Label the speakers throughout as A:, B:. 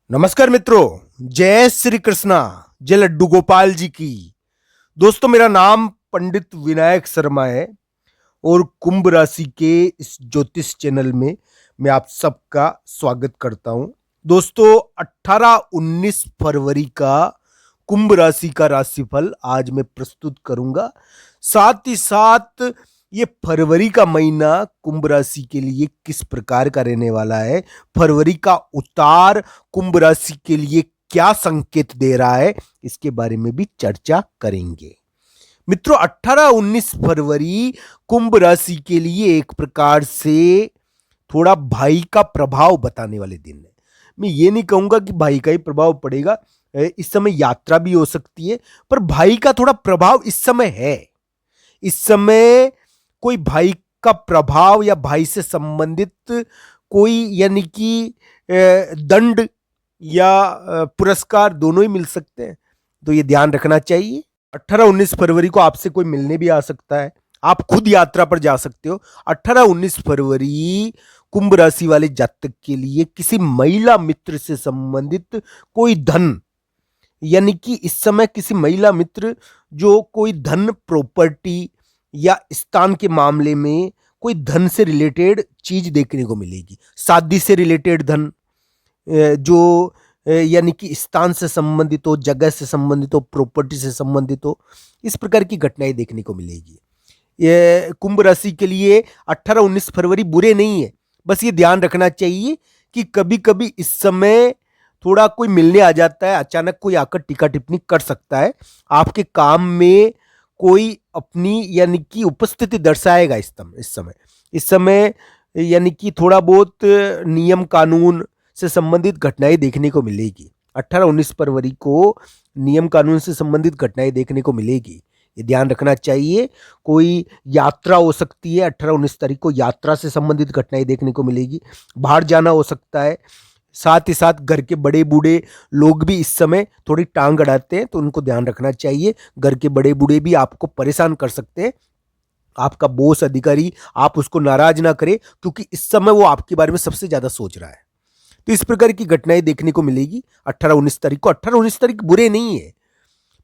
A: नमस्कार मित्रों, जय श्री कृष्णा, जय लड्डू गोपाल जी की। दोस्तों, मेरा नाम पंडित विनायक शर्मा है और कुंभ राशि के इस ज्योतिष चैनल में मैं आप सबका स्वागत करता हूं। दोस्तों, 18-19 फरवरी का कुंभ राशि का राशिफल आज मैं प्रस्तुत करूंगा। साथ ही साथ ये फरवरी का महीना कुंभ राशि के लिए किस प्रकार का रहने वाला है, फरवरी का उतार कुंभ राशि के लिए क्या संकेत दे रहा है, इसके बारे में भी चर्चा करेंगे। मित्रों, 18-19 फरवरी कुंभ राशि के लिए एक प्रकार से थोड़ा भाई का प्रभाव बताने वाले दिन है। मैं ये नहीं कहूंगा कि भाई का ही प्रभाव पड़ेगा, इस समय यात्रा भी हो सकती है, पर भाई का थोड़ा प्रभाव इस समय है। इस समय कोई भाई का प्रभाव या भाई से संबंधित कोई यानी कि दंड या पुरस्कार दोनों ही मिल सकते हैं, तो ये ध्यान रखना चाहिए। 18-19 फरवरी को आपसे कोई मिलने भी आ सकता है, आप खुद यात्रा पर जा सकते हो। 18-19 फरवरी कुंभ राशि वाले जातक के लिए किसी महिला मित्र से संबंधित कोई धन, यानी कि इस समय किसी महिला मित्र जो कोई धन, प्रॉपर्टी या स्थान के मामले में कोई धन से रिलेटेड चीज देखने को मिलेगी। शादी से रिलेटेड धन, जो यानी कि स्थान से संबंधित हो, जगह से संबंधित हो, प्रॉपर्टी से संबंधित हो, इस प्रकार की घटनाएं देखने को मिलेगी। ये कुंभ राशि के लिए 18-19 फरवरी बुरे नहीं है, बस ये ध्यान रखना चाहिए कि कभी कभी इस समय थोड़ा कोई मिलने आ जाता है, अचानक कोई आकर टीका टिप्पणी कर सकता है, आपके काम में कोई अपनी यानी कि उपस्थिति दर्शाएगा। इस समय यानी कि थोड़ा बहुत नियम कानून से संबंधित घटनाएं देखने को मिलेगी। 18-19 फरवरी को नियम कानून से संबंधित घटनाएं देखने को मिलेगी, ये ध्यान रखना चाहिए। कोई यात्रा हो सकती है, 18-19 तारीख को यात्रा से संबंधित घटनाएं देखने को मिलेगी, बाहर जाना हो सकता है। साथ ही साथ घर के बड़े बूढ़े लोग भी इस समय थोड़ी टांग अड़ाते हैं, तो उनको ध्यान रखना चाहिए। घर के बड़े बूढ़े भी आपको परेशान कर सकते हैं, आपका बॉस, अधिकारी, आप उसको नाराज ना करें, क्योंकि इस समय वो आपके बारे में सबसे ज्यादा सोच रहा है। तो इस प्रकार की घटनाएं देखने को मिलेगी 18-19 तारीख को। 18-19 तारीख बुरे नहीं है,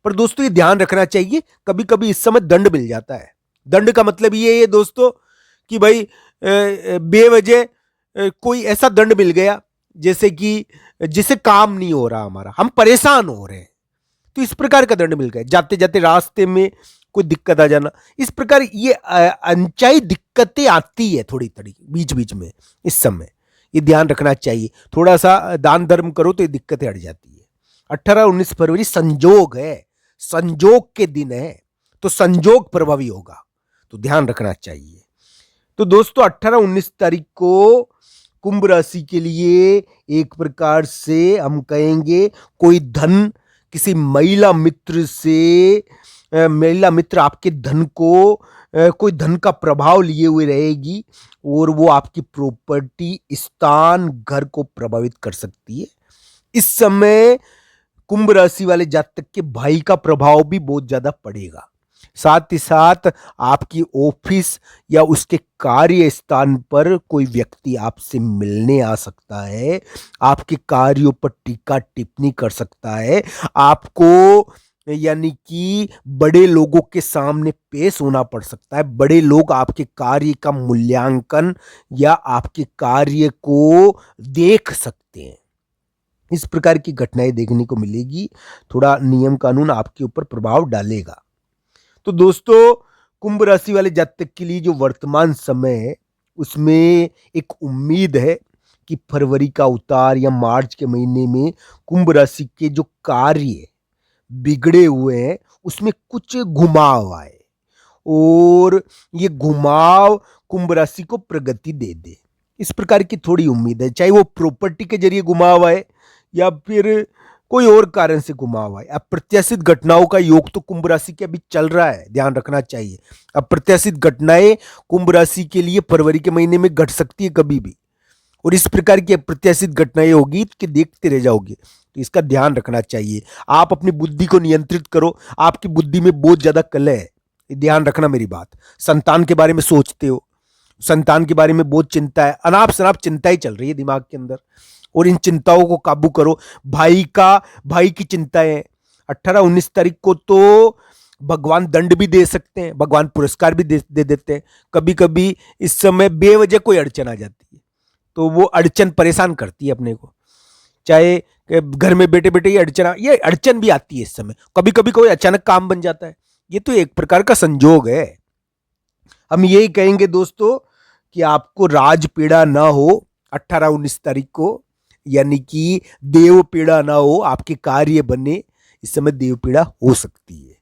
A: पर दोस्तों ये ध्यान रखना चाहिए, कभी कभी इस समय दंड मिल जाता है। दंड का मतलब ये है दोस्तों कि भाई बेवजह कोई ऐसा दंड मिल गया, जैसे कि जिसे काम नहीं हो रहा, हमारा हम परेशान हो रहे हैं, तो इस प्रकार का दंड मिल गया। जाते जाते रास्ते में कोई दिक्कत आ जाना, इस प्रकार ये अनचाही दिक्कतें आती है थोड़ी थोड़ी बीच बीच में। इस समय ये ध्यान रखना चाहिए, थोड़ा सा दान धर्म करो तो ये दिक्कतें हट जाती है। 18-19 फरवरी संजोग है, संजोग के दिन है, तो संजोग प्रभावी होगा, तो ध्यान रखना चाहिए। तो दोस्तों, 18-19 तारीख को कुंभ राशि के लिए एक प्रकार से हम कहेंगे कोई धन किसी महिला मित्र से, महिला मित्र आपके धन को कोई धन का प्रभाव लिए हुए रहेगी, और वो आपकी प्रॉपर्टी, स्थान, घर को प्रभावित कर सकती है। इस समय कुंभ राशि वाले जातक के भाई का प्रभाव भी बहुत ज्यादा पड़ेगा। साथ ही साथ आपकी ऑफिस या उसके कार्य स्थान पर कोई व्यक्ति आपसे मिलने आ सकता है, आपके कार्यों पर टीका टिप्पणी कर सकता है, आपको यानी कि बड़े लोगों के सामने पेश होना पड़ सकता है। बड़े लोग आपके कार्य का मूल्यांकन या आपके कार्य को देख सकते हैं। इस प्रकार की घटनाएं देखने को मिलेगी, थोड़ा नियम कानून आपके ऊपर प्रभाव डालेगा। तो दोस्तों, कुंभ राशि वाले जातक के लिए जो वर्तमान समय है उसमें एक उम्मीद है कि फरवरी का उतार या मार्च के महीने में कुंभ राशि के जो कार्य बिगड़े हुए हैं उसमें कुछ घुमाव आए, और ये घुमाव कुंभ राशि को प्रगति दे दे, इस प्रकार की थोड़ी उम्मीद है। चाहे वो प्रॉपर्टी के जरिए घुमाव आए या फिर कोई और कारण से घुमाव आए। अप्रत्याशित घटनाओं का योग तो कुंभ राशि के अभी चल रहा है, ध्यान रखना चाहिए। अप्रत्याशित घटनाएं कुंभ राशि के लिए फरवरी के महीने में घट सकती है कभी भी, और इस प्रकार की अप्रत्याशित घटनाएं होगी कि देखते रह जाओगे, तो इसका ध्यान रखना चाहिए। आप अपनी बुद्धि को नियंत्रित करो, आपकी बुद्धि में बहुत ज्यादा कलह है, ध्यान रखना मेरी बात। संतान के बारे में सोचते हो, संतान के बारे में बहुत चिंता है, अनाप शनाप चिंता ही चल रही है दिमाग के अंदर, और इन चिंताओं को काबू करो। भाई की चिंताएं, 18-19 तारीख को तो भगवान दंड भी दे सकते हैं, भगवान पुरस्कार भी दे देते हैं। कभी कभी इस समय बेवजह कोई अड़चन आ जाती है, तो वो अड़चन परेशान करती है अपने को। चाहे घर में बैठे बैठे ये अड़चन भी आती है इस समय। कभी कभी कोई अचानक काम बन जाता है, ये तो एक प्रकार का संजोग है। हम यही कहेंगे दोस्तों कि आपको राज पीड़ा ना हो 18-19 तारीख को, यानी कि देव पीड़ा ना हो, आपके कार्य बने। इस समय देव पीड़ा हो सकती है,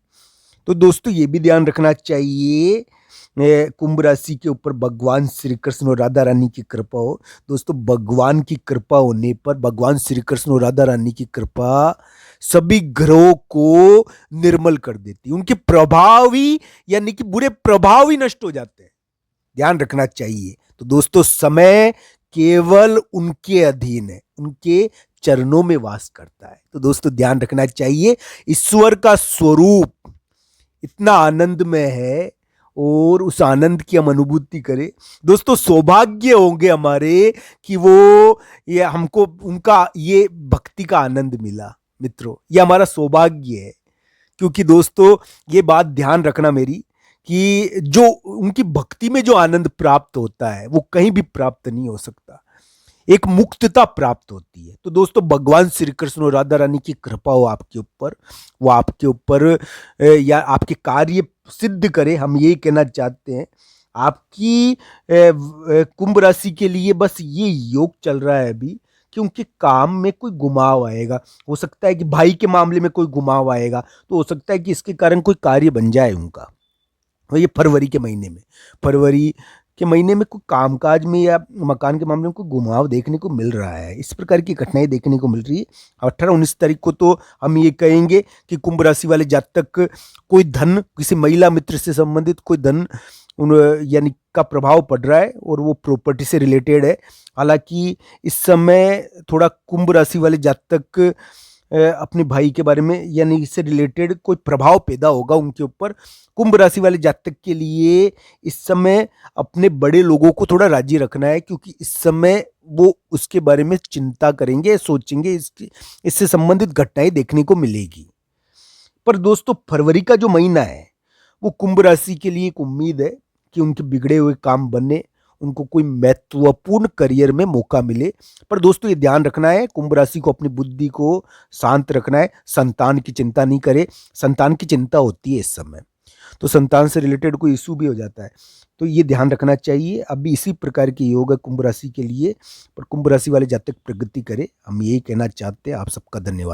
A: तो दोस्तों ये भी ध्यान रखना चाहिए। कुंभ राशि के ऊपर भगवान श्री कृष्ण और राधा रानी की कृपा हो। दोस्तों भगवान की कृपा होने पर, भगवान श्री कृष्ण और राधा रानी की कृपा सभी ग्रहों को निर्मल कर देती है। उनके प्रभावी यानी कि बुरे प्रभाव ही नष्ट हो जाते हैं, ध्यान रखना चाहिए। तो दोस्तों समय केवल उनके अधीन है, उनके चरणों में वास करता है। तो दोस्तों ध्यान रखना चाहिए, ईश्वर का स्वरूप इतना आनंदमय है और उस आनंद की हम अनुभूति करें। दोस्तों सौभाग्य होंगे हमारे कि वो ये हमको उनका ये भक्ति का आनंद मिला। मित्रों ये हमारा सौभाग्य है, क्योंकि दोस्तों ये बात ध्यान रखना मेरी कि जो उनकी भक्ति में जो आनंद प्राप्त होता है वो कहीं भी प्राप्त नहीं हो सकता, एक मुक्तता प्राप्त होती है। तो दोस्तों भगवान श्री कृष्ण और राधा रानी की कृपा हो आपके ऊपर, वो आपके ऊपर या आपके कार्य सिद्ध करे, हम यही कहना चाहते हैं। आपकी कुंभ राशि के लिए बस ये योग चल रहा है अभी कि उनके काम में कोई घुमाव आएगा। हो सकता है कि भाई के मामले में कोई घुमाव आएगा, तो हो सकता है कि इसके कारण कोई कार्य बन जाए उनका। ये फरवरी के महीने में कोई कामकाज में या मकान के मामले में कोई घुमाव देखने को मिल रहा है, इस प्रकार की घटनाएं देखने को मिल रही है। 18-19 तारीख को तो हम ये कहेंगे कि कुंभ राशि वाले जातक कोई धन, किसी महिला मित्र से संबंधित कोई धन यानी का प्रभाव पड़ रहा है और वो प्रॉपर्टी से रिलेटेड है। हालांकि इस समय थोड़ा कुंभ राशि वाले जातक अपने भाई के बारे में यानी इससे रिलेटेड कोई प्रभाव पैदा होगा उनके ऊपर। कुंभ राशि वाले जातक के लिए इस समय अपने बड़े लोगों को थोड़ा राजी रखना है, क्योंकि इस समय वो उसके बारे में चिंता करेंगे, सोचेंगे, इससे संबंधित घटनाएं देखने को मिलेगी। पर दोस्तों फरवरी का जो महीना है वो कुंभ राशि के लिए एक उम्मीद है कि उनके बिगड़े हुए काम बने, उनको कोई महत्वपूर्ण करियर में मौका मिले। पर दोस्तों ये ध्यान रखना है, कुंभ राशि को अपनी बुद्धि को शांत रखना है, संतान की चिंता नहीं करे। संतान की चिंता होती है इस समय, तो संतान से रिलेटेड कोई इशू भी हो जाता है, तो ये ध्यान रखना चाहिए। अभी इसी प्रकार के योग है कुंभ राशि के लिए, पर कुंभ राशि वाले जातक प्रगति करे, हम यही कहना चाहते हैं। आप सबका धन्यवाद।